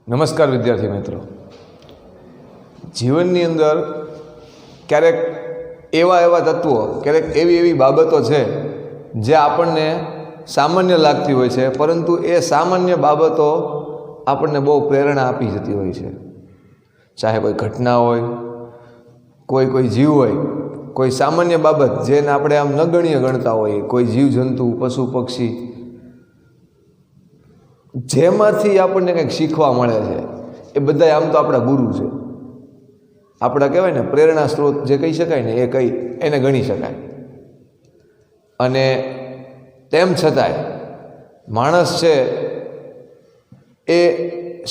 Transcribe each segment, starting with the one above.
નમસ્કાર વિદ્યાર્થી મિત્રો, જીવનની અંદર ક્યારેક એવા તત્વો, ક્યારેક એવી બાબતો છે જે આપણને સામાન્ય લાગતી હોય છે, પરંતુ એ સામાન્ય બાબતો આપણને બહુ પ્રેરણા આપી જતી હોય છે. ચાહે કોઈ ઘટના હોય, કોઈ જીવ હોય, કોઈ સામાન્ય બાબત જેને આપણે આમ નગણ્ય ગણતા હોઈએ, કોઈ જીવજંતુ, પશુ પક્ષી, જેમાંથી આપણને કંઈક શીખવા મળે છે, એ બધા આમ તો આપણા ગુરુ છે. આપણા કહેવાય ને પ્રેરણા સ્ત્રોત જે કહી શકાય ને, એને ગણી શકાય. અને તેમ છતાંય માણસ છે એ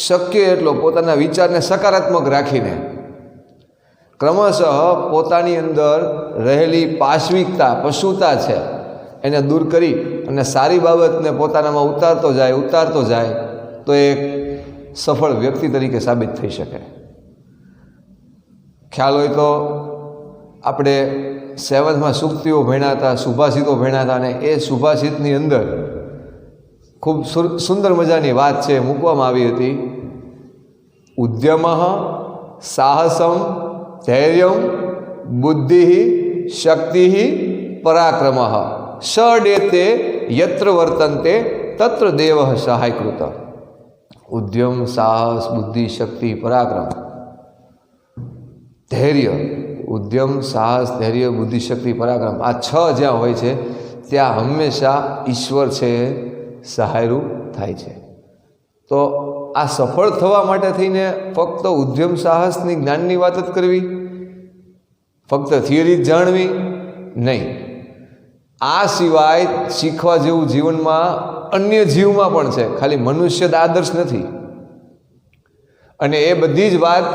શક્ય એટલો પોતાના વિચારને સકારાત્મક રાખીને ક્રમશઃ પોતાની અંદર રહેલી પાશ્વિકતા, પશુતા છે એને દૂર કરી અને સારી બાબતને પોતાનામાં ઉતારતો જાય તો એ સફળ વ્યક્તિ તરીકે સાબિત થઈ શકે. ખ્યાલ હોય તો આપણે 7th સૂક્તિઓ ભણ્યા હતા, સુભાષિતો ભણ્યા હતા, અને એ સુભાષિતની અંદર ખૂબ સુંદર મજાની વાત છે મૂકવામાં આવી હતી. ઉદ્યમ સાહસમ ધૈર્યમ બુદ્ધિ શક્તિ પરાક્રમ ષડેતે યત્ર વર્તન્તે તત્ર દેવ સહાયકૃત. ઉદ્યમ, સાહસ, બુદ્ધિ, શક્તિ, પરાક્રમ, ધૈર્ય. ઉદ્યમ, સાહસ, ધૈર્ય, બુદ્ધિ, શક્તિ, પરાક્રમ, આ 6 જ્યાં હોય છે ત્યાં હંમેશા ઈશ્વર છે સહાયરૂપ થાય છે. તો આ સફળ થવા માટે થઈને ફક્ત ઉદ્યમ, સાહસની, જ્ઞાનની વાત જ કરવી, ફક્ત થિયરી જ જાણવી નહીં. આ સિવાય શીખવા જેવું જીવનમાં અન્ય જીવમાં પણ છે, ખાલી મનુષ્ય જ આદર્શ નથી. અને એ બધી જ વાત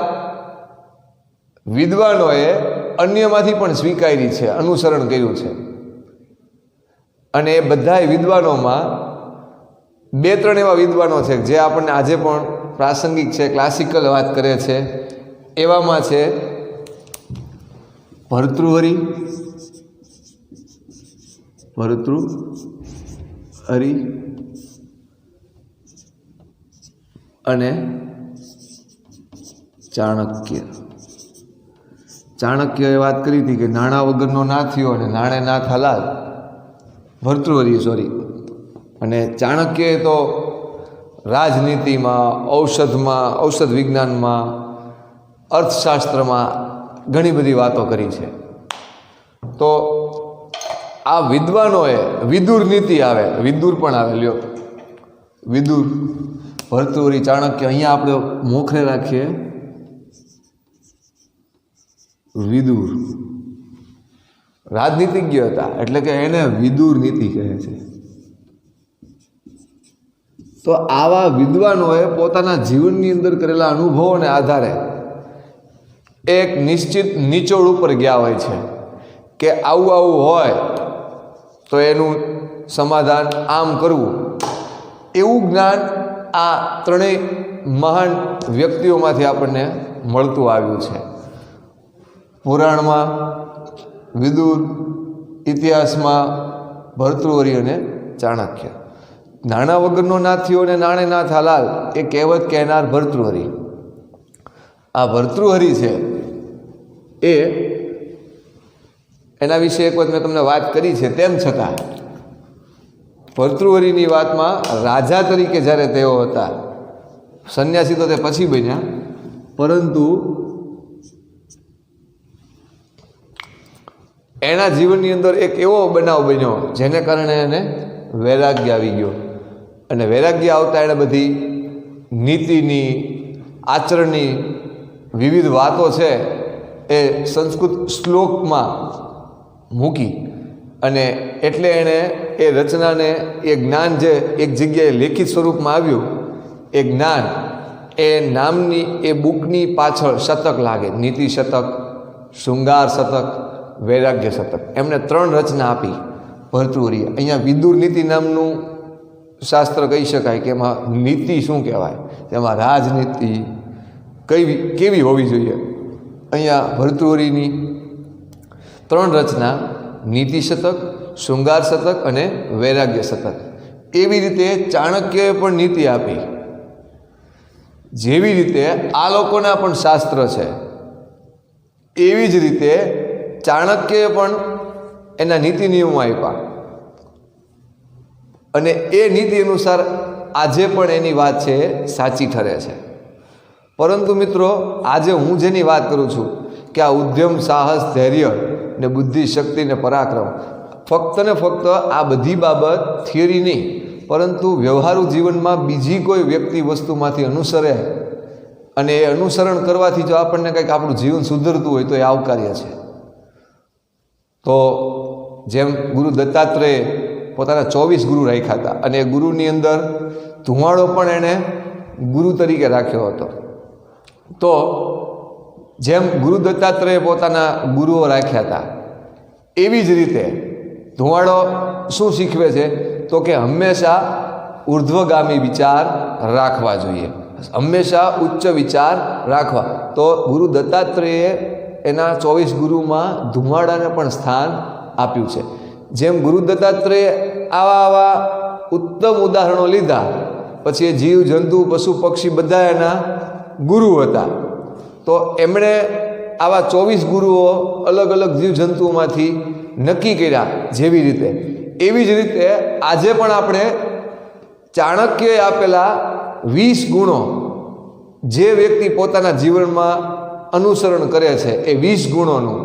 વિદ્વાનોએ અન્યમાંથી પણ સ્વીકારી છે, અનુસરણ કર્યું છે. અને એ બધાય વિદ્વાનોમાં 2-3 એવા વિદ્વાનો છે જે આપણને આજે પણ પ્રાસંગિક છે, ક્લાસિકલ વાત કરે છે. એવામાં છે ભર્તૃહરિ અને ચાણક્યએ વાત કરી હતી કે નાણાં વગરનો ના થયો અને નાણે ના થલાલ. ભર્તૃહરિ અને ચાણક્યએ તો રાજનીતિમાં, ઔષધ વિજ્ઞાનમાં, અર્થશાસ્ત્રમાં ઘણી બધી વાતો કરી છે. તો આ વિદ્વાનોએ વિદુર નીતિ આવે, વિદુર પણ આવે. લ્યો, વિદુર, ભર્તૃહરિ, ચાણક્ય, અહીંયા આપણે મોખરે રાખીએ વિદુર. રાજનીતિજ્ઞ હતા એટલે કે એને વિદુર નીતિ કહે છે. તો આવા વિદ્વાનોએ પોતાના જીવનની અંદર કરેલા અનુભવોને આધારે એક નિશ્ચિત નિચોડ ઉપર ગયા હોય છે કે આવું હોય તો એનું સમાધાન આમ કરવું. એવું જ્ઞાન આ 3 મહાન વ્યક્તિઓમાંથી આપણને મળતું આવ્યું છે. પુરાણમાં વિદુર, ઇતિહાસમાં ભર્તૃહરિ અને ચાણક્ય. નાણાં વગરનો ના થયો અને નાણે ના થાલાલ, એ કહેવત કહેનાર ભર્તૃહરિ. આ ભર્તૃહરિ છે એના વિશે એક વખત મેં તમને વાત કરી છે. તેમ છતાં ભર્તૃહરિની વાતમાં રાજા તરીકે જ્યારે તેઓ હતા, સંન્યાસી તો તે પછી બન્યા, પરંતુ એના જીવનની અંદર એક એવો બનાવ બન્યો જેને કારણે એને વૈરાગ્ય આવી ગયો. અને વૈરાગ્ય આવતા એણે બધી નીતિની, આચરણની વિવિધ વાતો છે એ સંસ્કૃત શ્લોકમાં મૂકી. અને એટલે એણે એ રચનાને, એ જ્ઞાન જે એક જગ્યાએ લેખિત સ્વરૂપમાં આવ્યું, એ જ્ઞાન, એ નામની એ બુકની પાછળ શતક લાગે. નીતિ શતક, શૃંગાર શતક, વૈરાગ્ય શતક, એમને 3 રચના આપી ભર્તૃહરિએ. અહીંયા વિદુર નીતિ નામનું શાસ્ત્ર કહી શકાય કે એમાં નીતિ શું કહેવાય, તેમાં રાજનીતિ કેવી હોવી જોઈએ. અહીંયા ભર્તૃહરિની 3 રચના, નીતિ શતક, શૃંગાર શતક અને વૈરાગ્ય શતક. એવી રીતે ચાણક્યએ પણ નીતિ આપી. જેવી રીતે આ લોકોના પણ શાસ્ત્ર છે, એવી જ રીતે ચાણક્યએ પણ એના નીતિ નિયમો આપ્યા અને એ નીતિ અનુસાર આજે પણ એની વાત છે એ સાચી ઠરે છે. પરંતુ મિત્રો, આજે હું જેની વાત કરું છું કે આ ઉદ્યમ, સાહસ, ધૈર્ય ને બુદ્ધિ, શક્તિ ને પરાક્રમ, ફક્ત ને ફક્ત આ બધી બાબત થિયરી નહીં, પરંતુ વ્યવહારુ જીવનમાં બીજી કોઈ વ્યક્તિ વસ્તુમાંથી અનુસરે અને એ અનુસરણ કરવાથી જો આપણને કંઈક આપણું જીવન સુધરતું હોય તો એ આવકાર્ય છે. તો જેમ ગુરુ દત્તાત્રેય પોતાના 24 ગુરુ રાખ્યા હતા અને એ ગુરુની અંદર ધુમાડો પણ એણે ગુરુ તરીકે રાખ્યો હતો. તો જેમ ગુરુ દત્તાત્રેય પોતાના ગુરુઓ રાખ્યા હતા, એવી જ રીતે ધુમાડો શું શીખવે છે તો કે હંમેશા ઉર્ધ્વગામી વિચાર રાખવા જોઈએ, હંમેશા ઉચ્ચ વિચાર રાખવા. તો ગુરુ દત્તાત્રેયે એના 24 ગુરુમાં ધુમાડાને પણ સ્થાન આપ્યું છે. જેમ ગુરુ દત્તાત્રેયે આવા ઉત્તમ ઉદાહરણો લીધા, પછી એ જીવ, જંતુ, પશુ, પક્ષી બધા એના ગુરુ હતા. તો એમણે આવા 24 ગુરુઓ અલગ અલગ જીવજંતુઓમાંથી નક્કી કર્યા. જેવી રીતે એવી જ રીતે આજે પણ આપણે ચાણક્યએ આપેલા 20 ગુણો જે વ્યક્તિ પોતાના જીવનમાં અનુસરણ કરે છે, એ 20 ગુણોનું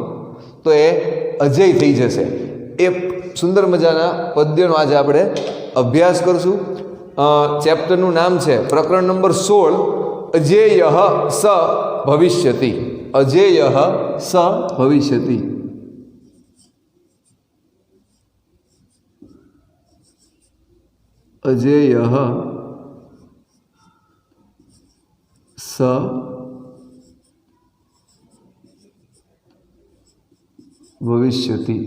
તો એ અજય થઈ જશે. એ સુંદર મજાના પદ્યનો આજે આપણે અભ્યાસ કરશું. ચેપ્ટરનું નામ છે, પ્રકરણ નંબર 16, અજેય સ ભવિષ્યતિ. અજેય સ ભવિષ્યતિ. અજેય સ ભવિષ્યતિ.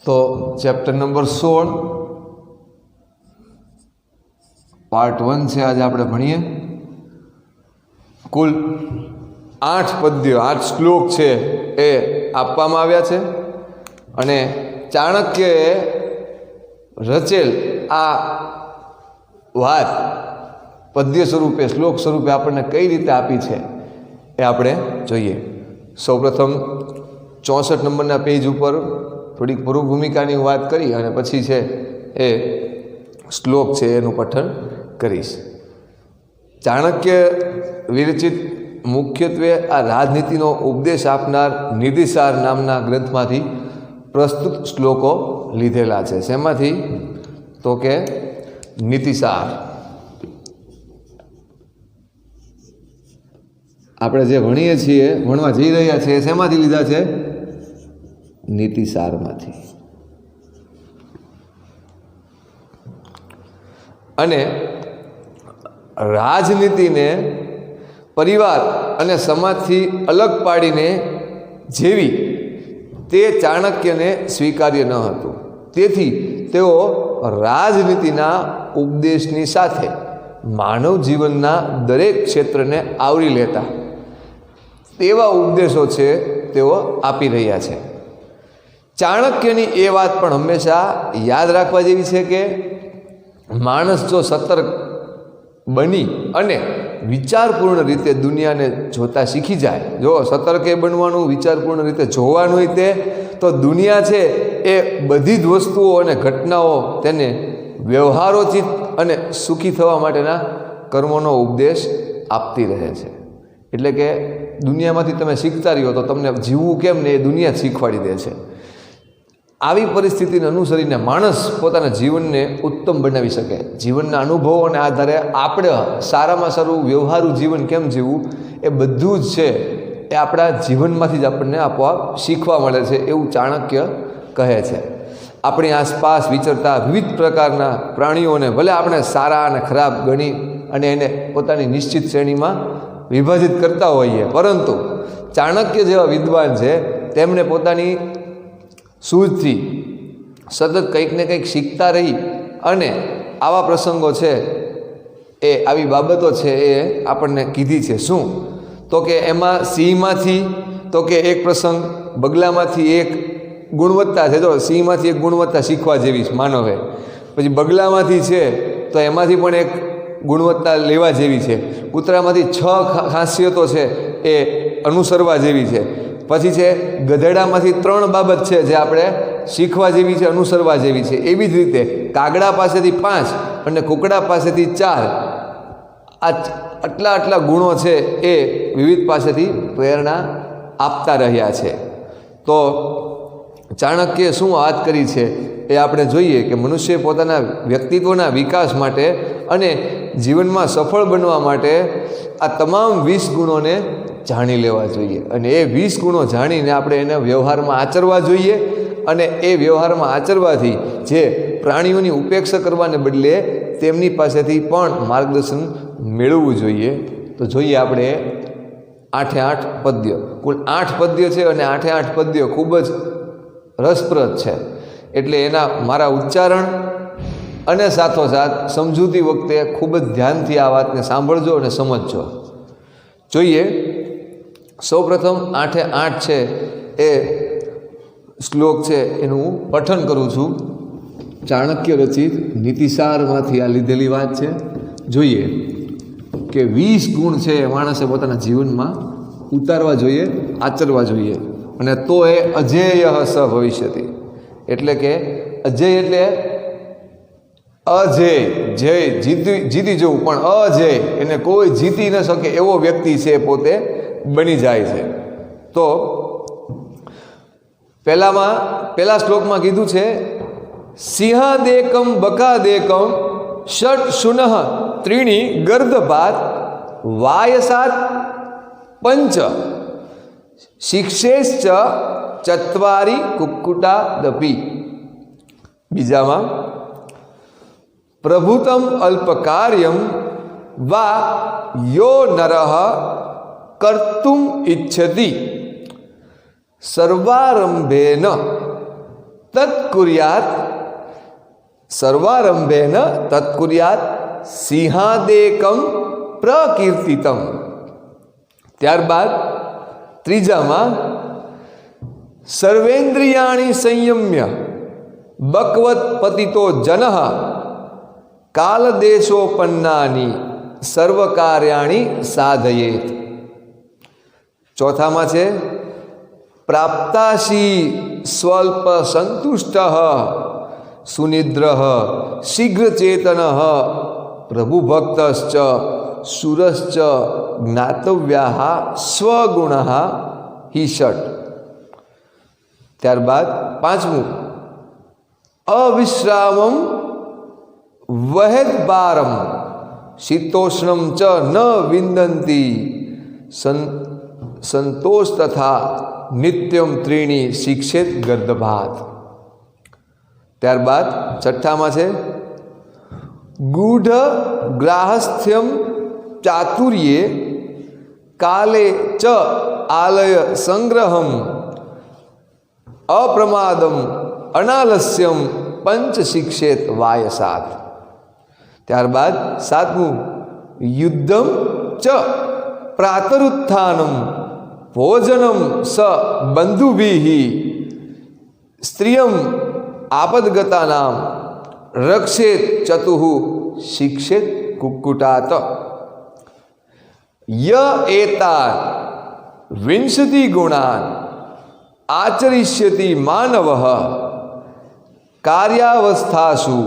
તો ચેપ્ટર નંબર 16 પાર્ટ 1 છે, આજે આપણે ભણીએ. કુલ 8 પદ્યો, 8 શ્લોક છે એ આપવામાં આવ્યા છે અને ચાણક્યએ રચેલ આ વાત પદ્ય સ્વરૂપે, શ્લોક સ્વરૂપે આપણને કઈ રીતે આપી છે એ આપણે જોઈએ. સૌપ્રથમ 64 નંબરના પેજ ઉપર થોડીક પૂર્વ ભૂમિકાની વાત કરી અને પછી છે એ શ્લોક છે એનું પઠન કરીશ. ચાણક્ય વિરચિત મુખ્યત્વે આ રાજનીતિનો ઉપદેશ આપનાર નીતિસાર નામના ગ્રંથમાંથી પ્રસ્તુત શ્લોકો લીધેલા છે. શેમાંથી તો કે નીતિસાર. આપણે જે ભણીએ છીએ, ભણવા જઈ રહ્યા છીએ, શેમાંથી લીધા છે? નીતિસારમાંથી. અને રાજનીતિને પરિવાર અને સમાજથી અલગ પાડીને જેવી તે ચાણક્યને સ્વીકાર્ય ન હતું. તેથી તેઓ રાજનીતિના ઉપદેશની સાથે માનવ જીવનના દરેક ક્ષેત્રને આવરી લેતા તેવા ઉપદેશો છે તેઓ આપી રહ્યા છે. ચાણક્યની એ વાત પણ હંમેશા યાદ રાખવા જેવી છે કે માણસ જો સતર્ક બની અને વિચારપૂર્ણ રીતે દુનિયાને જોતા શીખી જાય, જો સતર્કે બનવાનું, વિચારપૂર્ણ રીતે જોવાનું હોય તે, તો દુનિયા છે એ બધી જ વસ્તુઓ અને ઘટનાઓ તેને વ્યવહારોચિત અને સુખી થવા માટેના કર્મોનો ઉપદેશ આપતી રહે છે. એટલે કે દુનિયામાંથી તમે શીખતા રહ્યો તો તમને જીવવું કેમ ને એ દુનિયા જ શીખવાડી દે છે. આવી પરિસ્થિતિને અનુસરીને માણસ પોતાના જીવનને ઉત્તમ બનાવી શકે. જીવનના અનુભવોને આધારે આપણે સારામાં સારું વ્યવહારુ જીવન કેમ જીવવું એ બધું જ છે એ આપણા જીવનમાંથી જ આપણને આપોઆપ શીખવા મળે છે, એવું ચાણક્ય કહે છે. આપણી આસપાસ વિચરતા વિવિધ પ્રકારના પ્રાણીઓને ભલે આપણે સારા અને ખરાબ ગણી અને એને પોતાની નિશ્ચિત શ્રેણીમાં વિભાજિત કરતા હોઈએ, પરંતુ ચાણક્ય જેવા વિદ્વાન છે તેમણે પોતાની સૂઝથી સતત કંઈક ને કંઈક શીખતા રહી અને આવા પ્રસંગો છે એ, આવી બાબતો છે એ આપણને કીધી છે. શું તો કે એમાં સિંહમાંથી તો કે એક પ્રસંગ, બગલામાંથી એક, ગુણવત્તા છે. જો સિંહમાંથી એક ગુણવત્તા શીખવા જેવી છે માનવે. પછી બગલામાંથી છે તો એમાંથી પણ એક ગુણવત્તા લેવા જેવી છે. કૂતરામાંથી 6 ખાસિયતો છે એ અનુસરવા જેવી છે. પછી છે ગધેડામાંથી 3 બાબત છે જે આપણે શીખવા જેવી છે, અનુસરવા જેવી છે. એવી જ રીતે કાગડા પાસેથી 5 અને કુકડા પાસેથી 4 આટલા ગુણો છે એ વિવિધ પાસેથી પ્રેરણા આપતા રહ્યા છે. તો ચાણક્યે શું વાત કરી છે એ આપણે જોઈએ કે મનુષ્ય પોતાના વ્યક્તિત્વના વિકાસ માટે અને જીવનમાં સફળ બનવા માટે આ તમામ 20 ગુણોને જાણી લેવા જોઈએ. અને એ 20 ગુણો જાણીને આપણે એને વ્યવહારમાં આચરવા જોઈએ. અને એ વ્યવહારમાં આચરવાથી જે પ્રાણીઓની ઉપેક્ષા કરવાને બદલે તેમની પાસેથી પણ માર્ગદર્શન મેળવવું જોઈએ. તો જોઈએ આપણે 8 પદ્ય. કુલ 8 પદ્ય છે અને 8 પદ્ય ખૂબ જ રસપ્રદ છે. એટલે એના મારા ઉચ્ચારણ અને સાથોસાથ સમજૂતી વખતે ખૂબ જ ધ્યાનથી આ વાતને સાંભળજો અને સમજજો. જોઈએ સૌપ્રથમ 8 છે એ શ્લોક છે એનું હું પઠન કરું છું. ચાણક્ય રચિત નીતિસારમાંથી આ લીધેલી વાત છે. જોઈએ કે 20 ગુણ છે એ માણસે પોતાના જીવનમાં ઉતારવા જોઈએ, આચરવા જોઈએ. અને તો એ અજેય સ ભવિષ્યતિ. એટલે કે અજેય એટલે અજેય, જય જીતી જવું, પણ અજેય એને કોઈ જીતી ન શકે એવો વ્યક્તિ છે પોતે બની જાય છે. તો પહેલા શ્લોકમાં કીધું છે સિંહાદેકમ બકાદેકમ ષટ શુનઃ ત્રીણી ગર્દભાત વાયસાત પંચ શિક્ષેશ્ચ ચત્વારી કુક્કુટા દપી. બીજામાં પ્રભુતમ અલ્પકાર્યમ વા યો નરઃ કર્તુમ ઇચ્છતિ સર્વારંભેન તત્કુર્યાત સિંહાદેકમ પ્રકીર્તિતમ. ત્યારબાદ ત્રીજામાં સર્વેન્દ્રિયાણી સંયમ્ય બકવત પતિતો જનઃ કાલદેશોપન્નાની સર્વકાર્યાણી સાધયેત. ચોથામાં છે પ્રાપ્તાસી સ્વલ્પ સંતુષ્ટ સુનિદ્ર શીઘ્રચેતન પ્રભુભક્તશ્ચ સુરશ્ચ જ્ઞાતવ્યા સ્વગુણ હિ ષટ. ત્યારબાદ પાંચમું અવિશ્રામમ વહેદ્બારમ શીતોષ્ણમ ચ ન વિંદંતી સંતોષ તથા નિત્યમ ત્રીણી શિક્ષિત ગર્દભાત. ત્યારબાદ છઠ્ઠામાં છે ગૂઢ ગ્રાહસ્થ્યમ ચાતુર્યે કાલે ચ આલય સંગ્રહમ અપ્રમાદમ અનાલસ્યમ પંચ શિક્ષેત વાયસાત. ત્યારબાદ સાતમું યુદ્ધમ ચ પ્રાતરુત્થાનમ ભોજનમ સ બંધુભિઃ સ્ત્રિયમ આપદગતાનામ રક્ષેત ચતુઃ શિક્ષેત કુક્કુટાત. ય એતાન વિંશતિ ગુણાન આચરિષ્યતિ માનવઃ કાર્યાવસ્થાસુ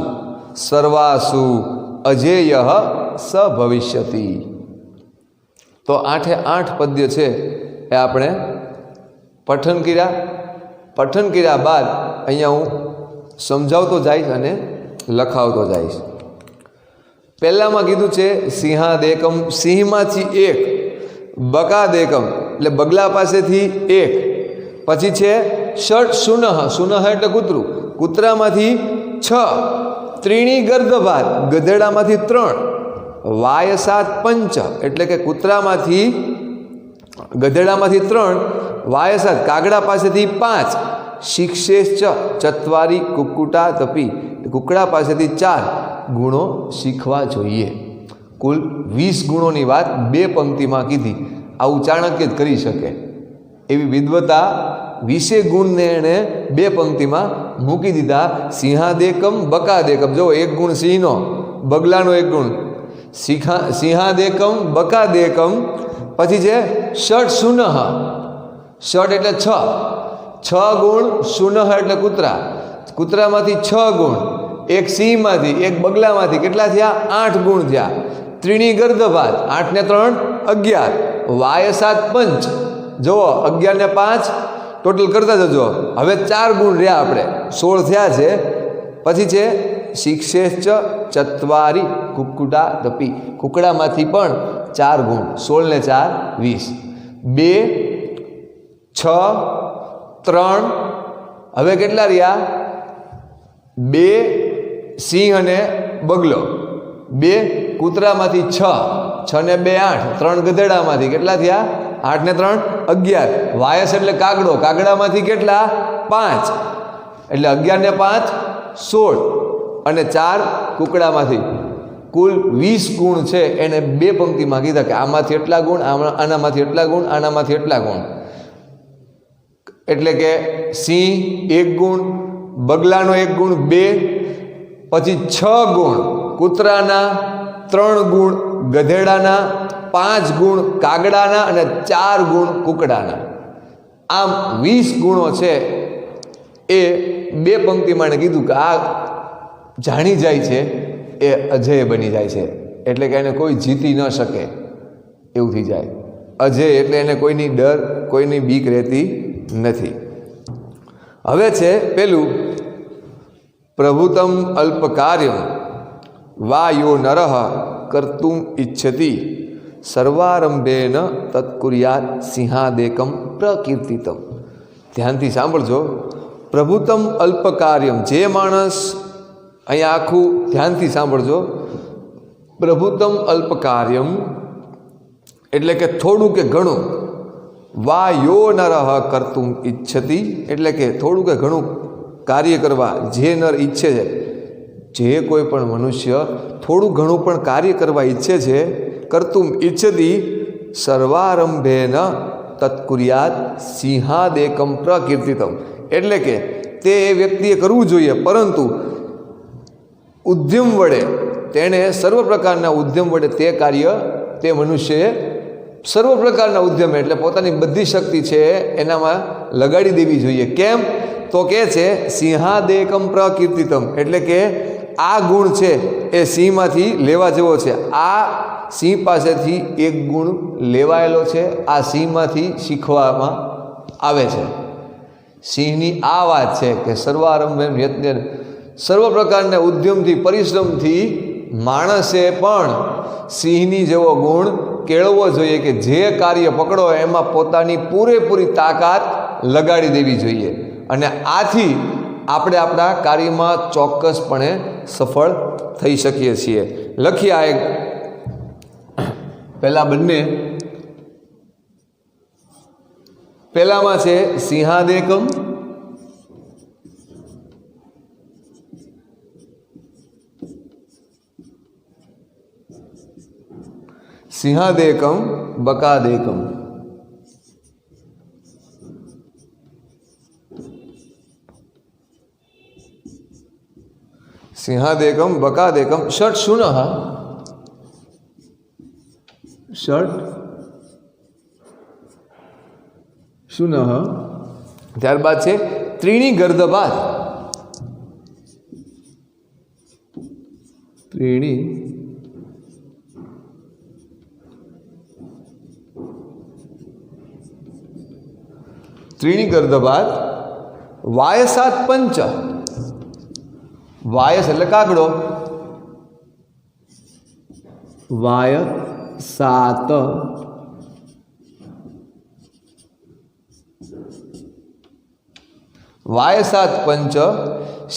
સર્વાસુ અજેયઃ સ ભવિષ્યતિ. તો 8 પદ્ય છે એ આપણે પઠન કર્યા બાદ અહીંયા હું સમજાવતો જઈશ અને લખાવતો જઈશ. પહેલામાં કીધું છે સિંહાદેકમ, સિંહમાંથી 1, બકાદેકમ એટલે બગલા પાસેથી 1, પછી છે ષટ શુનઃ એટલે કૂતરું, કૂતરામાંથી 6, ત્રીણી ગર્દભાત ગધેડામાંથી 3, વાયસાત પંચ એટલે કે ગધેડામાંથી 3, વાયસાત કાગડા પાસેથી 5, શિક્ષેશ્ચ ચત્વારી કુક્કુટા તપી કુકડા પાસેથી 4 ગુણો શીખવા જોઈએ. કુલ 20 ગુણોની વાત 2 પંક્તિમાં કીધી. આવું ચાણક્ય જ કરી શકે એવી વિદ્વતા 20 ગુણને એણે બે પંક્તિમાં મૂકી દીધા. સિંહાદેકમ બકાદેકમ. જો એક ગુણ સિંહનો, બગલાનો એક ગુણ, સિંહાદેકમ બકાદેકમ. પછી છે ષટ શુનઃ. ષટ એટલે 6 ગુણ, શુનઃ એટલે કૂતરા, કૂતરામાંથી 6 ગુણ, એક સિંહમાંથી, એક બગલામાંથી કેટલા થયા? 8 ગુણ થયા. ત્રીણી ગર્દભાત, 8 ને 3 11. વાયસાત પંચ, જુઓ 11 ને 5 ટોટલ કરતા જજો. હવે 4 ગુણ રહ્યા, આપણે 16 થયા છે. પછી છે શિક્ષેશ્ચ ચત્વારી કુક્કુટા તપી. કુકડામાંથી પણ 4 ગુણ, 16 ને 4 20. 2 6 3. હવે કેટલા રહ્યા? 2 સિંહ અને બગલો, 2 કૂતરામાંથી 6 ને 2 8, 3 ગધેડામાંથી કેટલા થયા? 8 ને 3 11. વાયસ એટલે કાગડો, કાગડામાંથી કેટલા? 5, એટલે 11 ને 5 16, અને 4 કુકડામાંથી કુલ 20 ગુણ છે. એને બે પંક્તિમાં કીધા કે આમાંથી એટલા ગુણ, આનામાંથી એટલા ગુણ, આનામાંથી એટલા ગુણ. એટલે કે સિંહ 1 ગુણ, બગલાનો 1 ગુણ 2, પછી 6 ગુણ કૂતરાના, 3 ગુણ ગધેડાના, 5 ગુણ કાગડાના અને 4 ગુણ કુકડાના. આમ 20 ગુણો છે. એ બે પંક્તિમાં એને કીધું કે આ જાણી જાય છે એ અજેય બની જાય છે. એટલે કે એને કોઈ જીતી ન શકે એવું થઈ જાય. અજેય એટલે એને કોઈની ડર, કોઈની બીક રહેતી નથી. હવે છે પેલું પ્રભુતમ અલ્પકાર્યમ વા યો નરઃ કર્તુમ ઇચ્છતિ સર્વારંભેન તત્કુર્યાત સિંહાદેકમ પ્રકીર્તિતમ. ધ્યાનથી સાંભળજો. પ્રભુતમ અલ્પકાર્યમ, જે માણસ, અહીંયા આખું ધ્યાનથી સાંભળજો. પ્રભુતમ અલ્પકાર્યમ એટલે કે થોડું કે ઘણું. વા યો નરઃ કર્તુમ ઇચ્છતિ એટલે કે થોડું કે ઘણું કાર્ય કરવા જે નર ઈચ્છે છે, જે કોઈ પણ મનુષ્ય થોડું ઘણું પણ કાર્ય કરવા ઈચ્છે છે, કર્તુમ ઇચ્છતિ સર્વારંભેન તત્કુર્યાત સિંહાદેકમ પ્રકીર્તિતમ. એટલે કે તે એ વ્યક્તિએ કરવું જોઈએ, પરંતુ ઉદ્યમ વડે, તેણે સર્વ પ્રકારના ઉદ્યમ વડે તે કાર્ય, તે મનુષ્યએ સર્વ પ્રકારના ઉદ્યમ એટલે પોતાની બધી શક્તિ છે એનામાં લગાડી દેવી જોઈએ. કેમ? તો કે છે સિંહાદેકમ પ્રકીર્તિતમ, એટલે કે આ ગુણ છે એ સિંહમાંથી લેવા જેવો છે. આ સિંહ પાસેથી એક ગુણ લેવાયેલો છે, આ સિંહમાંથી શીખવામાં આવે છે. સિંહની આ વાત છે કે સર્વારંભ યત્ન, સર્વ પ્રકારના ઉદ્યમથી, પરિશ્રમથી માણસે પણ સિંહની જેવો ગુણ કેળવવો જોઈએ કે જે કાર્ય પકડો એમાં પોતાની પૂરેપૂરી તાકાત લગાડી દેવી જોઈએ. અને આથી આપણે આપણા કાર્યમાં ચોક્કસપણે સફળ થઈ શકીએ છીએ. લખીએ આ એક પહેલાં બંને. પહેલામાં છે સિંહાદેકમ, સિંહાદેકમ બકાદેકમ. સિંહાદેકમ બકાદેકમ. ષટ શુનઃ, ષટ શુનઃ. ત્યારબાદ છે ત્રીણી ગર્દભાત. ત્રીણી ત્રીણી ગર્દભાત. વાયસાત પંચ. વાયસ એટલે કાગડો, વાય સાત વાયસાત પંચ.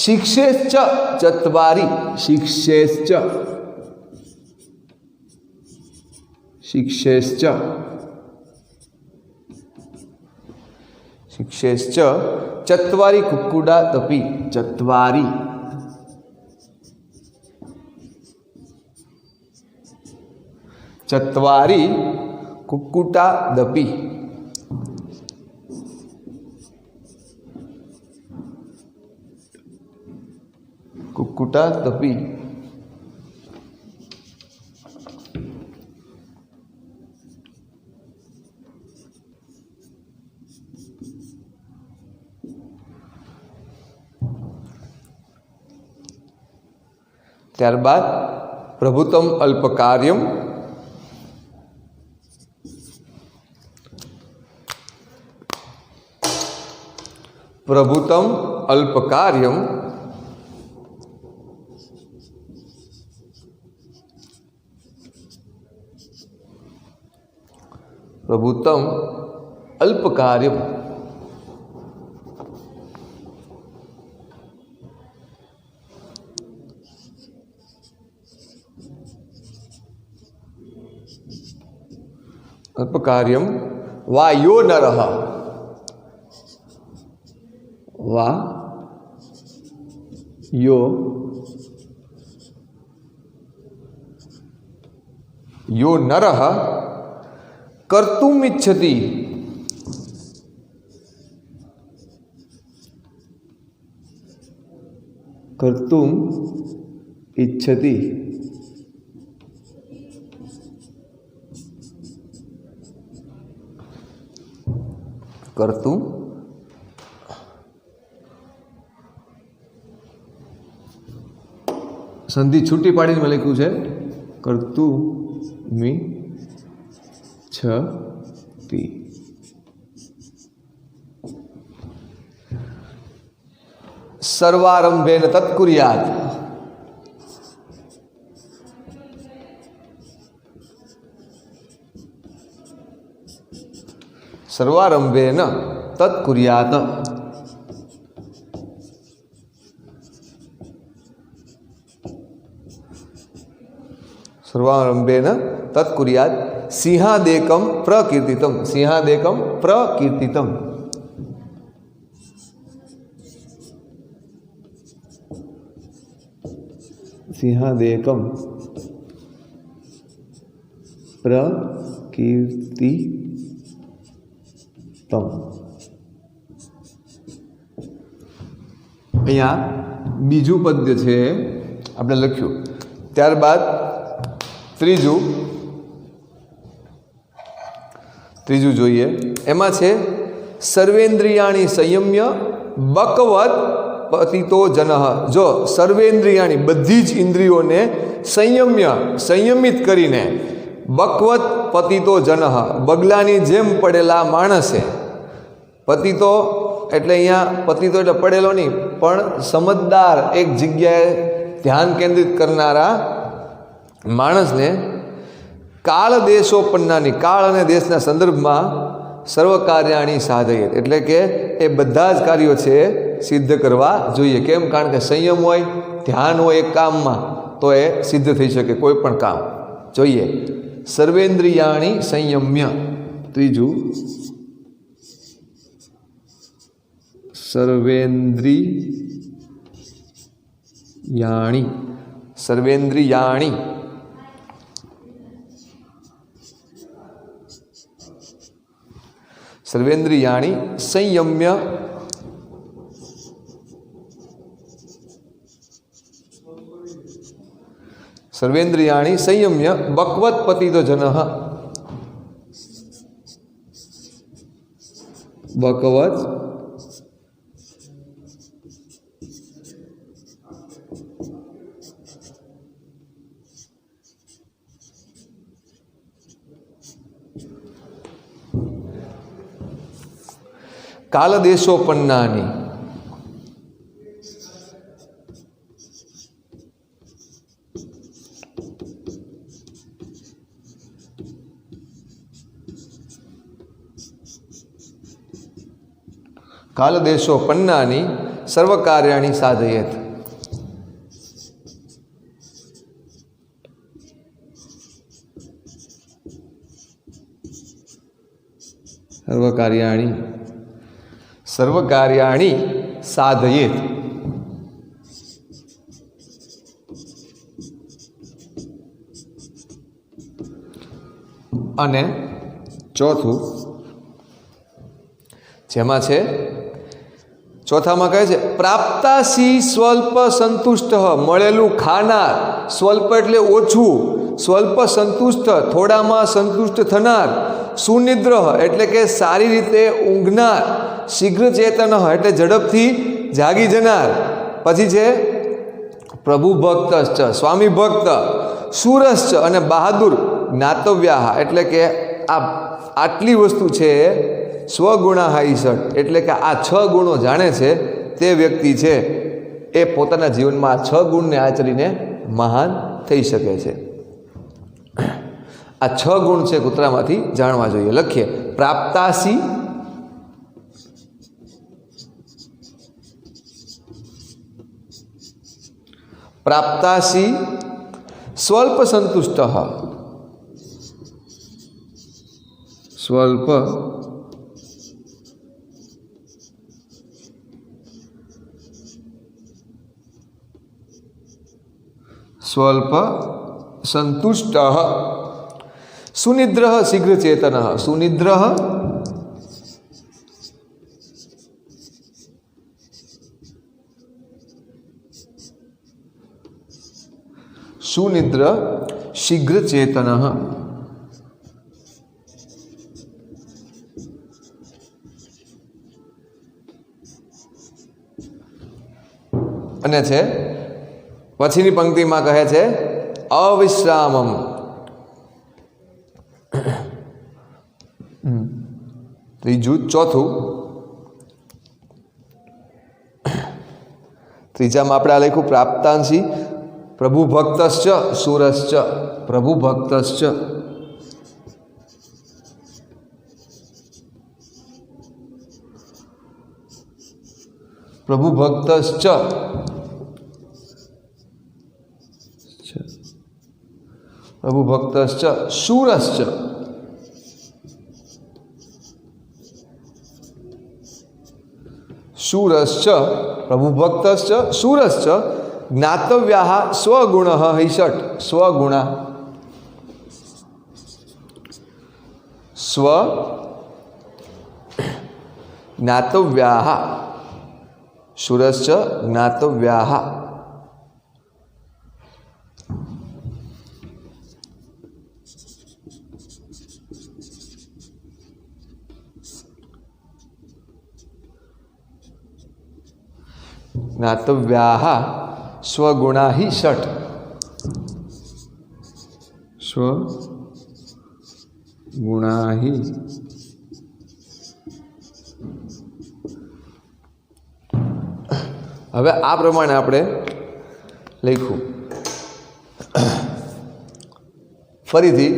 શિક્ષેશ્ચ ચત્વારી. શિક્ષેશ્ચ, શિક્ષેશ્ચ, શિક્ષેશ્ચ ચત્વારી કુક્કુડા તપી. ચત્વારી, ચત્વારી કુક્કુટા દપી. મોટા તપી. ત્યારબાદ પ્રભુતમ અલ્પકાર્યમ, પ્રભુતમ અલ્પકાર્યમ પ્રભુતમ અલ્પકાર્યમ. અલ્પકાર્યમ વા યો નરઃ, વા યો યો નરઃ કર્તુમ ઇચ્છતિ, કર્તુમ ઇચ્છતિ, કર્તુમ સંધિ છૂટી પાડીને મેં લખ્યું છે કર્તું મી છતી. સર્વારંભેન તત્કુર્યાત, સર્વારંભેન તત્કુર્યાત. સર્વારંભેન તત્કુર્યાત. સિંહાદેકમ પ્રકીર્તિતમ, સિંહાદેકમ પ્રકીર્તિતમ. સિંહાદેકમ પ્રકીર્તિતમ. અહીંયા બીજું પદ છે આપણે લખ્યું. ત્યારબાદ ત્રીજું જોઈએ. એમાં છે સર્વેન્દ્રિયાણી સંયમ્ય બકવત પતિતો જનઃ. જો સર્વેન્દ્રિયાણી બધી જ ઇન્દ્રિયોને સંયમિત કરીને બકવત પતિતો જનઃ બગલાની જેમ પડેલા માણસે. પતિતો એટલે અહીંયા પતિતો એટલે પડેલો નહીં, પણ સમજદાર એક જગ્યાએ ધ્યાન કેન્દ્રિત કરનારા માણસને કાળ દેશોપન્નાની, કાળ અને દેશના સંદર્ભમાં સર્વકાર્યાણી સાધયત એટલે કે એ બધા જ કાર્યો છે સિદ્ધ કરવા જોઈએ. કેમ? કારણ કે સંયમ હોય, ધ્યાન હોય એક કામમાં તો એ સિદ્ધ થઈ શકે કોઈ પણ કામ. જોઈએ સર્વેન્દ્રિયાણી સંયમ્ય. ત્રીજું સર્વેન્દ્રિયાણી, સર્વેન્દ્રિયાણી સર્વેન્દ્રિયાણી સંયમ્ય સર્વેન્દ્રિયાણી સંયમ્ય બકવત પતિતો જનઃ બકવત કાલદેશોપન્નાની કાલદેશોપન્નાની સર્વકાર્યાણી સાધયેત. સર્વકાર્યાણી સર્વકાર્યાણી સાધયેત. અને ચોથું જેમાં છે ચોથામાં કહે છે પ્રાપ્તાસી સ્વલ્પ સંતુષ્ટ, મળેલું ખાનાર, સ્વલ્પ એટલે ઓછું, સ્વલ્પ સંતુષ્ટ થોડામાં સંતુષ્ટ થનાર, સુનિદ્ર એટલે કે સારી રીતે ઊંઘનાર, શીઘ્ર ચેતન એટલે ઝડપથી જાગી જનાર, પછી છે પ્રભુ ભક્તશ્ચ સ્વામી ભક્ત, સુરશ્ચ અને બહાદુર, જ્ઞાતવ્યા એટલે કે આટલી વસ્તુ છે સ્વગુણાહાઈષટ એટલે કે આ 6 ગુણો જાણે છે તે વ્યક્તિ છે એ પોતાના જીવનમાં આ 6 ગુણને આચરીને મહાન થઈ શકે છે. આ 6 ગુણ છે કૂતરામાંથી જાણવા જોઈએ. લખીએ પ્રાપ્તાસી, પ્રાપ્તાસી સ્વલ્પ સંતુષ્ટ, સ્વલ્પ સ્વલ્પ સંતુષ્ટ, સુનિદ્ર શીઘ્ર ચેતન, સુનિદ્ર સુનિદ્ર શીઘ્ર ચેતન, અને છે પછીની પંક્તિમાં કહે છે અવિશ્રામમ. ત્રીજામાં આપણે આ લખ્યું પ્રાપ્તાંશી પ્રભુ ભક્તશ્ચ સુરશ્ચ, પ્રભુ ભક્તશ્ચ પ્રભુ ભક્તશ્ચ પ્રભુ ભક્તશ્ચ શૂરશ્ચ, શૂરશ્ચ પ્રભુ ભક્તશ્ચ શૂરશ્ચ, જ્ઞાતવ્યા સ્વગુણ હૈષટ, સ્વગુણા સ્વ જ્ઞાતવ્યા, શૂરશ્ચ જ્ઞાતવ્યા. જ્ઞાતવ્યા સ્વગુણા હિ ષટ, સ્વગુણા હિ. હવે આ પ્રમાણે આપણે લખ્યું. ફરીથી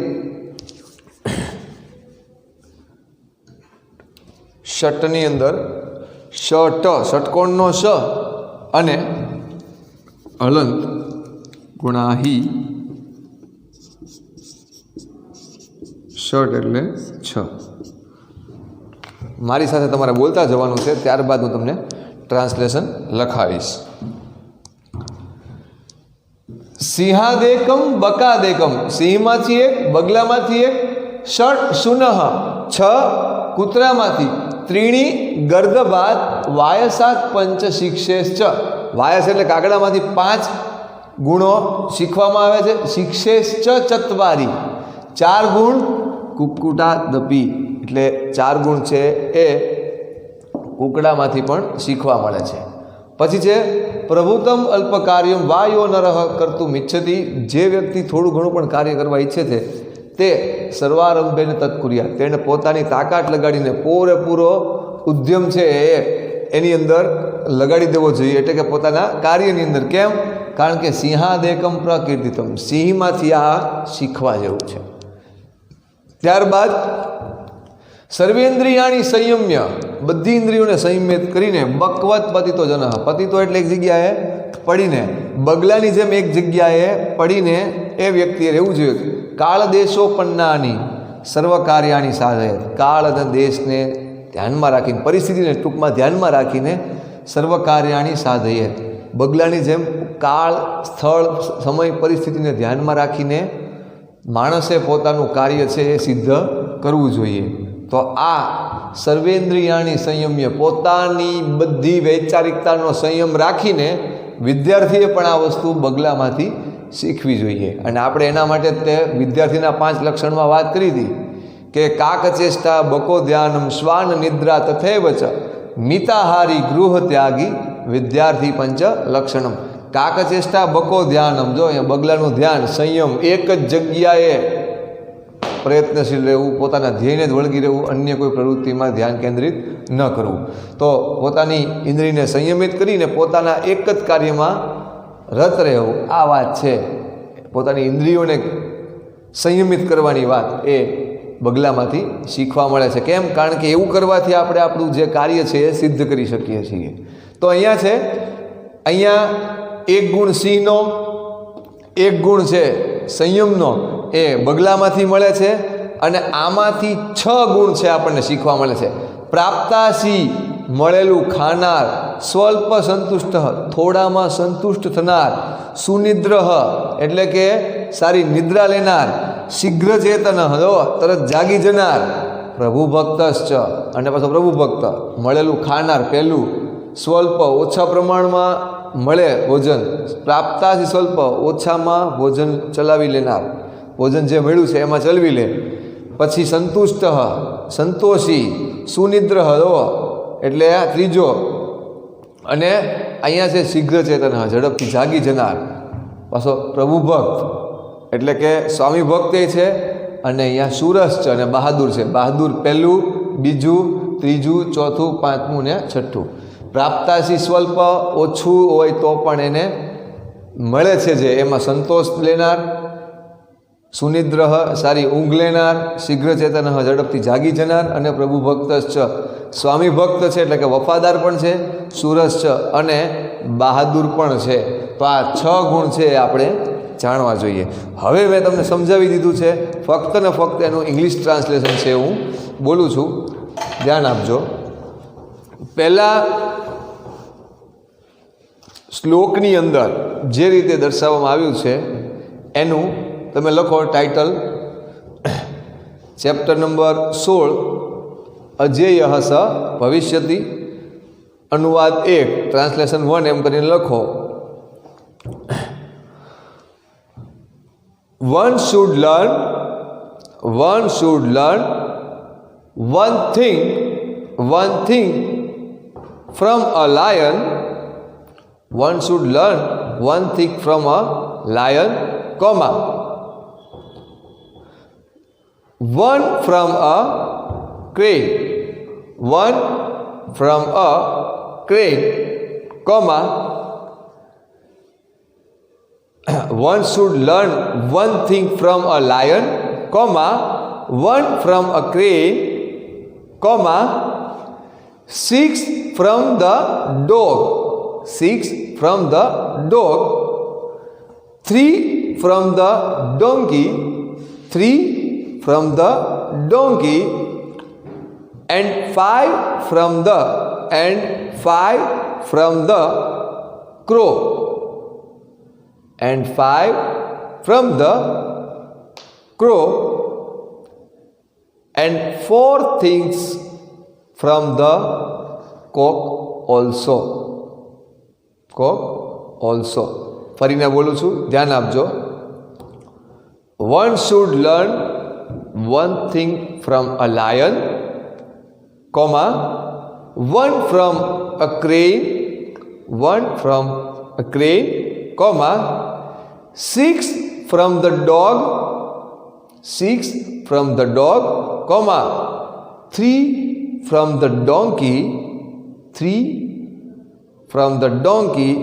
ષટની અંદર ષટ, ષટકોણનો શ અને હલંત ગુણાહી, ષટ એટલે 6. મારી સાથે તમારે બોલતા જવાનું છે, ત્યારબાદ હું તમને ટ્રાન્સલેશન લખાવીશ. સિંહાદેકમ બકાદેકમ, સિંહમાંથી એક, બગલામાંથી એક, ષટ શુનઃ 6 કૂતરામાંથી, ત્રીણી ગર્દભાત, વાયસાત પંચ શિક્ષેશ્ચ, વાયસ એટલે કાગડામાંથી 5 ગુણો શીખવામાં આવે છે, શિક્ષેશ્ચ ચત્વારી 4 ગુણ, કુક્કુટા દપી એટલે 4 ગુણ છે એ કુકડામાંથી પણ શીખવા મળે છે. પછી છે પ્રભુતમ અલ્પ કાર્યમ વાયો નરહ કર્તુમ ઇચ્છતિ, જે વ્યક્તિ થોડું ઘણું પણ કાર્ય કરવા ઈચ્છે છે તે સર્વારંભેને તત્કુર્યા, તેણે પોતાની તાકાત લગાડીને પૂરેપૂરો ઉદ્યમ છે એની અંદર લગાડી દેવો જોઈએ, એટલે કે પોતાના કાર્યની અંદર. કેમ? કારણ કે સિંહાદેકમ પ્રકીર્તિતમ, સિંહમાંથી આ શીખવા જેવું છે. ત્યારબાદ સર્વેન્દ્રિયાણી સંયમ્ય, બધી ઇન્દ્રિયોને સંયમિત કરીને બકવત પતિતો જન, પતિતો એટલે એક જગ્યાએ પડીને, બગલાની જેમ એક જગ્યાએ પડીને એ વ્યક્તિએ રહેવું જોઈએ. કાળ દેશોપન્નાની સર્વ કાર્યાણી સાધય, કાળ અને દેશને ધ્યાનમાં રાખીને, પરિસ્થિતિને ટૂંકમાં ધ્યાનમાં રાખીને સર્વ કાર્યાણી સાધય, બગલાની જેમ કાળ, સ્થળ, સમય, પરિસ્થિતિને ધ્યાનમાં રાખીને માણસે પોતાનું કાર્ય છે એ સિદ્ધ કરવું જોઈએ. તો આ સર્વેન્દ્રિયાણી સંયમ્ય, પોતાની બધી વૈચારિકતાનો સંયમ રાખીને વિદ્યાર્થીએ પણ આ વસ્તુ બગલામાંથી શીખવી જોઈએ. અને આપણે એના માટે તે વિદ્યાર્થીના 5 લક્ષણમાં વાત કરી હતી કે કાકચેષ્ટા બકો ધ્યાનમ શ્વાન નિદ્રા તથૈવ ચ મિતાહારી ગૃહ ત્યાગી વિદ્યાર્થી પંચ લક્ષણમ. કાકચેષ્ટા બકો ધ્યાનમ, જો અહીંયા બગલાનું ધ્યાન, સંયમ, એક જ જગ્યાએ પ્રયત્નશીલ રહેવું, પોતાના ધ્યેયને જ વળગી રહેવું, અન્ય કોઈ પ્રવૃત્તિમાં ધ્યાન કેન્દ્રિત ન કરવું. તો પોતાની ઇન્દ્રિયને સંયમિત કરીને પોતાના એક જ કાર્યમાં રત રહેવું, આ વાત છે. પોતાની ઇન્દ્રિયોને સંયમિત કરવાની વાત એ બગલામાંથી શીખવા મળે છે. કેમ? કારણ કે એવું કરવાથી આપણે આપણું જે કાર્ય છે એ સિદ્ધ કરી શકીએ છીએ. તો અહીંયા છે, અહીંયા એક ગુણ સિંહનો, એક ગુણ છે સંયમનો, એ બગલામાંથી મળે છે. અને આમાંથી 6 ગુણ છે આપણને શીખવા મળે છે. પ્રાપ્તાસી, મળેલું ખાનાર, સ્વલ્પ સંતુષ્ટ, થોડામાં સંતુષ્ટ થનાર, સુનિદ્ર એટલે કે સારી નિદ્રા લેનાર, શીઘ્ર ચેતન, તરત જાગી જનાર, પ્રભુ ભક્તશ્ચ, અને પાછો પ્રભુ ભક્ત, મળેલું ખાનાર પહેલું, સ્વલ્પ ઓછા પ્રમાણમાં મળે ભોજન, પ્રાપ્તાસી સ્વલ્પ ઓછામાં ભોજન ચલાવી લેનાર, ભોજન જે મળ્યું છે એમાં ચલવી લે. પછી સંતુષ્ટ, સંતોષી, સુનિદ્ર એટલે આ ત્રીજો. અને અહીંયા છે શીઘ્ર ચેતન, ઝડપથી જાગી જનાર. પાછો પ્રભુ ભક્ત એટલે કે સ્વામી ભક્ત છે. અને અહીંયા સુરસ છે અને બહાદુર છે. બહાદુર પહેલું, બીજું, ત્રીજું, ચોથું, પાંચમું ને છઠ્ઠું. પ્રાપ્તાસી સ્વલ્પ, ઓછું હોય તો પણ એને મળે છે જે, એમાં સંતોષ લેનાર, સુનિદ્ર સારી ઊંઘ લેનાર, શીઘ્ર ચેતન ઝડપથી જાગી જનાર, અને પ્રભુ ભક્ત સ્વામી ભક્ત છે એટલે કે વફાદાર પણ છે, સુરસ છે અને બહાદુર પણ છે. તો આ 6 ગુણ છે એ આપણે જાણવા જોઈએ. હવે મેં તમને સમજાવી દીધું છે, ફક્ત ને ફક્ત એનું ઇંગ્લિશ ટ્રાન્સલેશન છે હું બોલું છું, ધ્યાન આપજો. પહેલાં શ્લોકની અંદર જે રીતે દર્શાવવામાં આવ્યું છે એનું તમે લખો ટાઇટલ, ચેપ્ટર નંબર 16, અજેય સ ભવિષ્યતિ, અનુવાદ 1, ટ્રાન્સલેશન 1 એમ કરીને લખો. One should learn one thing from a lion. One should learn one thing from a lion, comma, one from a crane, one from a crane, comma, one should learn one thing from a lion, comma, one from a crane, comma, 6 from the dog, 6 from the dog, 3 from the donkey, 3 from the donkey, and 5 from the crow, and 5 from the crow, and 4 things from the cock also. cock also. ફરીને બોલું છું, ધ્યાન આપજો. One should learn one thing from a lion, comma, one from a crane, one from a crane, comma, 6 from the dog, 6 from the dog, comma, 3 from the donkey, 3 from the donkey,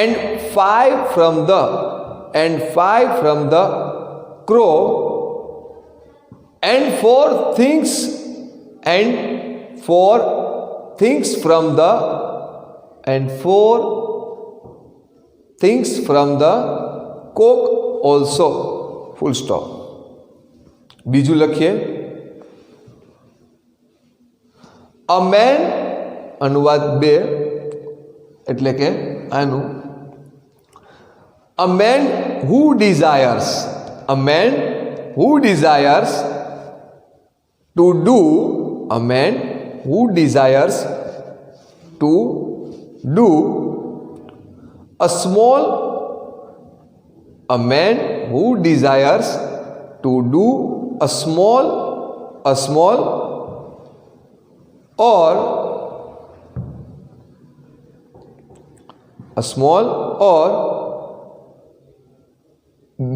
and 5 from the crow, and 4 things from the cock also. Full stop. બીજું લખીએ. A man, અનુવાદ 2 એટલે કે આનું, a man who desires to do a man who desires to do a man who desires to do a small or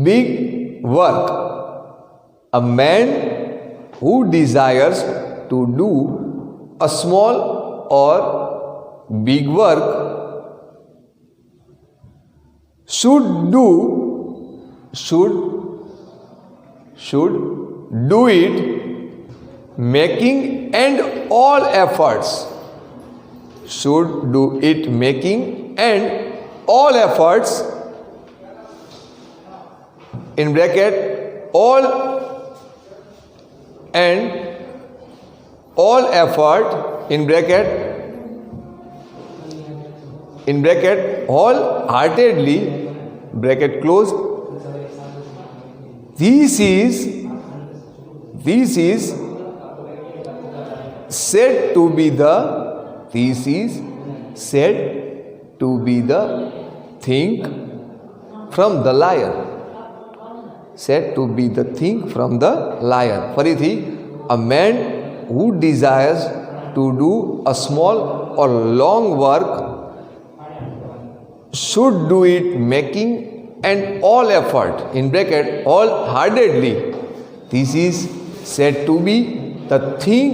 big work. A man who desires to do a small or big work should do it making and all efforts. Should do it making and all efforts, in bracket all and all effort, in bracket wholeheartedly, bracket close. This is said to be the thing from the lion. Said to be the thing from the lion. ફરીથી, a man who desires to do a small or long work should do it making and all effort, in bracket wholeheartedly. This is said to be the thing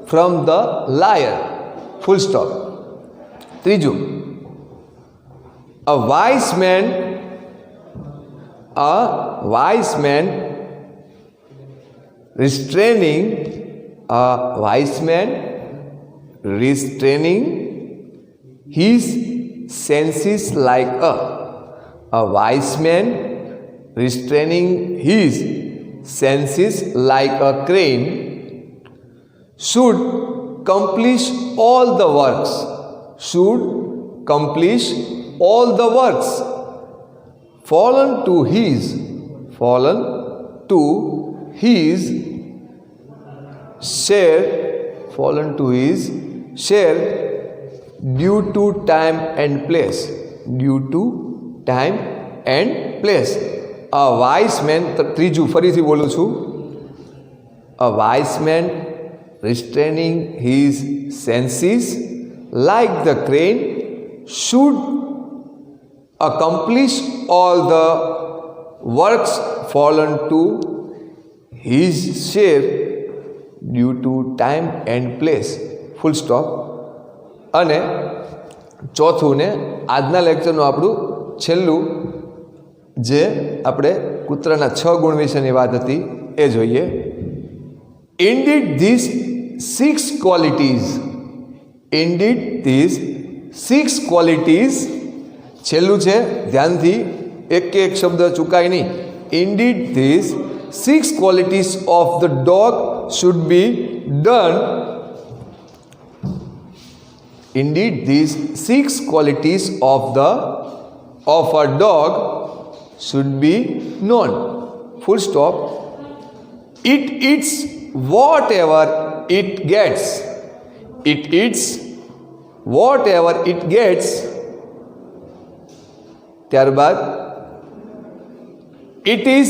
from the lion. Full stop. ત્રીજું, a wise man restraining his senses like a wise man restraining his senses like a crane should accomplish all the works fallen to his share due to time and place. A wise man, ત્રીજું ફરીથી બોલું છું, a wise man restraining his senses like the crane should accomplish all the works fallen to his share due to time and place. Full stop. અને ચોથું ને આજના લેક્ચરનું આપણું છેલ્લું, જે આપણે કૂતરાના 6 ગુણ વિશેની વાત હતી એ જોઈએ. Indeed these six qualities, છેલ્લું છે, ધ્યાનથી એક શબ્દ ચૂકાય નહીં. Indeed these 6 qualities of the dog should be done. Indeed these 6 qualities of a dog should be known. Full stop. It eats whatever it gets. ત્યારબાદ it is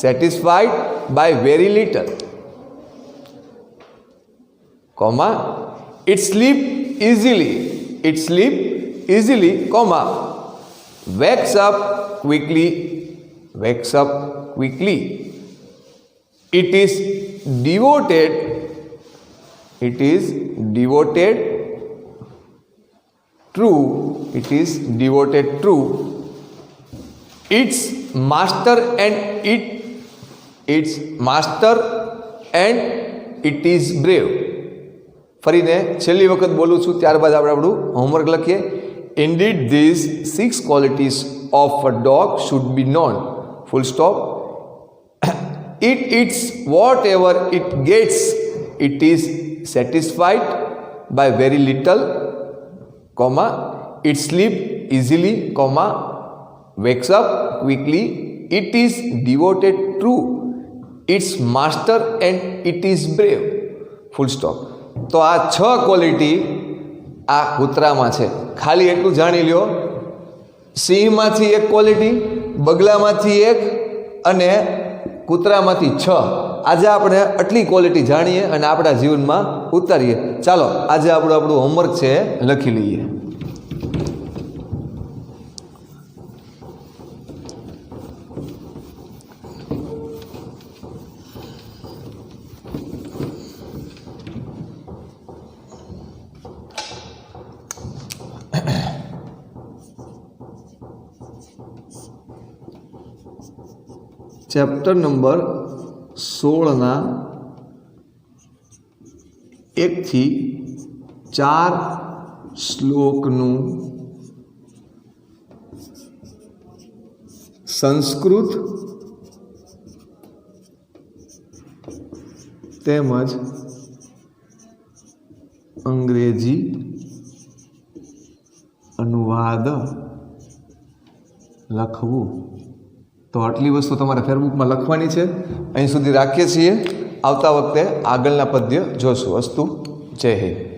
satisfied by very little, comma, it sleep easily, comma, wakes up quickly. It is devoted true. Its master and it is brave. ફરીને છેલ્લી વખત બોલું છું, ત્યારબાદ આપણે આપણું homework લખીએ. Indeed these 6 qualities of a dog should be known. Full stop. It eats whatever it gets. It is satisfied by very little, comma, it sleeps easily, comma, wakes up quickly. It is devoted true. It's master and it is brave. Full stop. તો આ 6 quality આ કૂતરામાં છે. ખાલી એટલું જાણી લ્યો, સિંહમાંથી 1 quality, બગલામાંથી 1 અને કૂતરામાંથી 6. આજે આપણે આટલી ક્વોલિટી જાણીએ અને આપણા જીવનમાં ઉતારીએ. ચાલો આજે આપણું હોમવર્ક છે લખી લઈએ. ચેપ્ટર નંબર 16 1 થી 4 શ્લોકનું સંસ્કૃત તેમજ અંગ્રેજી અનુવાદ લખવું. તો આટલી વસ્તુ તમારે ફેરબુકમાં લખવાની છે. અહીં સુધી રાખીએ છીએ. આવતા વખતે આગળના પદ્ય જોશું. અસ્તુ. જય હિન્દ.